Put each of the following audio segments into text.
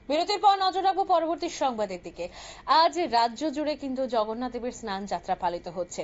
বিরতির পর নজর রাখবো পরবর্তী সংবাদের দিকে। আজ রাজ্য জুড়ে কিন্তু জগন্নাথ দেবের স্নান যাত্রা পালিত হচ্ছে।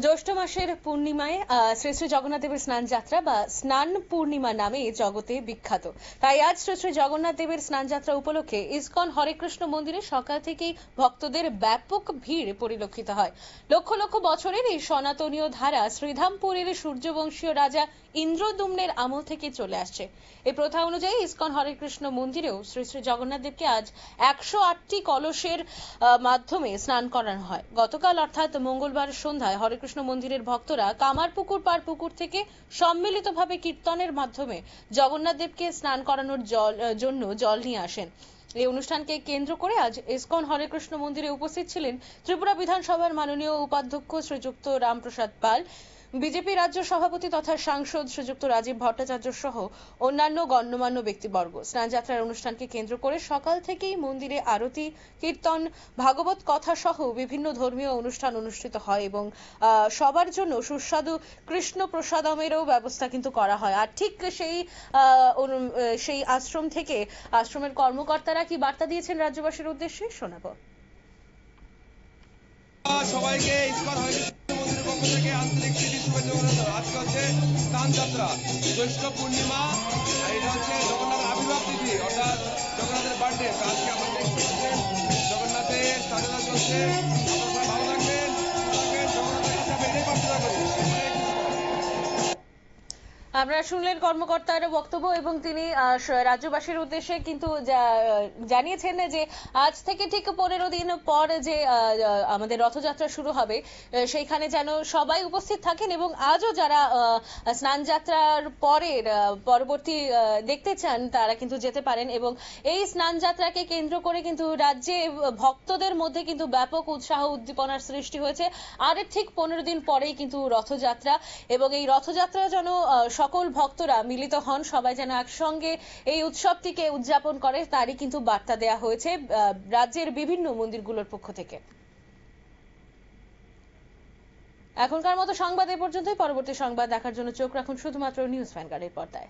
জ্যৈষ্ঠ মাসের পূর্ণিমায় শ্রী শ্রী জগন্নাথ দেবের স্নান যাত্রা বা স্নান পূর্ণিমা নামে জগতে বিখ্যাত। তাই আজ শ্রী শ্রী জগন্নাথ দেবের স্নান যাত্রা উপলক্ষে ইসকন হরেকৃষ্ণ মন্দিরে সকাল থেকেই ভক্তদের ব্যাপক ভিড় পরিলক্ষিত হয়। লক্ষ লক্ষ বছরের এই সনাতনীয় ধারা শ্রীধামপুরের সূর্যবংশীয় রাজা ইন্দ্রদুম্নের আমল থেকে চলে আসছে। এই প্রথা অনুযায়ী ইসকন হরেকৃষ্ণ মন্দিরেও শ্রী শ্রী জগন্নাথ দেবকে আজ 108টি কলসের মাধ্যমে স্নান করানো হয়। গতকাল অর্থাৎ মঙ্গলবার সন্ধ্যায় হরেকৃষ্ণ মন্দিরের ভক্তরা কামারপুকুর পার পুকুর থেকে সম্মিলিতভাবে কীর্তনের মাধ্যমে জগন্নাথ দেবকে স্নান করানোর জন্য জল নিয়ে আসেন। এই অনুষ্ঠানকে কেন্দ্র করে আজ ইসকন হরেকৃষ্ণ মন্দিরে উপস্থিত ছিলেন ত্রিপুরা বিধানসভার মাননীয় উপাধ্যক্ষ শ্রীযুক্ত রামপ্রসাদ পাল, বিজেপি রাজ্য সভাপতি তথা সাংসদ শ্রীযুক্ত রাজীব ভট্টাচার্য সহ অন্যান্য গণ্যমান্য ব্যক্তিবর্গ। স্নানযাত্রার অনুষ্ঠানকে কেন্দ্র করে সকাল থেকেই মন্দিরে আরতি, কীর্তন, ভাগবত কথা সহ বিভিন্ন ধর্মীয় অনুষ্ঠান অনুষ্ঠিত হয় এবং সবার জন্য সুস্বাদু কৃষ্ণ প্রসাদমেরও ব্যবস্থা কিন্তু করা হয়। আর ঠিক সেই আশ্রম থেকে আশ্রমের কর্মকর্তারা কি বার্তা দিয়েছেন রাজ্যবাসীর উদ্দেশ্যে শোনাবো। সবাইকে ইসকন হরেকৃষ্ণ মন্দিরের পক্ষ থেকে আন্তরিক শুভেচ্ছা জানানো। আজকে হচ্ছে স্নান যাত্রা, জ্যৈষ্ঠ পূর্ণিমা। এটা হচ্ছে জগন্নাথের আবির্ভাব তিথি, অর্থাৎ জগন্নাথের বার্থডে। আজকে আমাদের জগন্নাথের স্নান চলছে। আপনারা ভালো থাকবেন, জগন্নাথের কাছে আমরা এটাই প্রার্থনা করি। আপনারা শুনলেন কর্মকর্তার বক্তব্য এবং তিনি রাজ্যবাসীর উদ্দেশ্যে কিন্তু জানিয়েছেন যে আজ থেকে ঠিক 15 দিন পর যে আমাদের রথযাত্রা শুরু হবে সেইখানে যেন সবাই উপস্থিত থাকেন এবং আজও যারা স্নান যাত্রার পরবর্তী দেখতে চান তারা কিন্তু যেতে পারেন। এবং এই স্নান যাত্রাকে কেন্দ্র করে কিন্তু রাজ্যে ভক্তদের মধ্যে কিন্তু ব্যাপক উৎসাহ উদ্দীপনার সৃষ্টি হয়েছে। আর ঠিক 15 দিন পরেই কিন্তু রথযাত্রা, এবং এই রথযাত্রা যেন সকল ভক্তরা মিলিত হন, সবাই যেন একসঙ্গে এই উৎসবটিকে উদযাপন করে তারই কিন্তু বার্তা দেওয়া হয়েছে রাজ্যের বিভিন্ন মন্দিরগুলোর পক্ষ থেকে। এখনকার মতো সংবাদ এ পর্যন্তই। পরবর্তী সংবাদ দেখার জন্য চোখ রাখুন শুধুমাত্র নিউজ ভ্যানগার্ডের পর্দায়।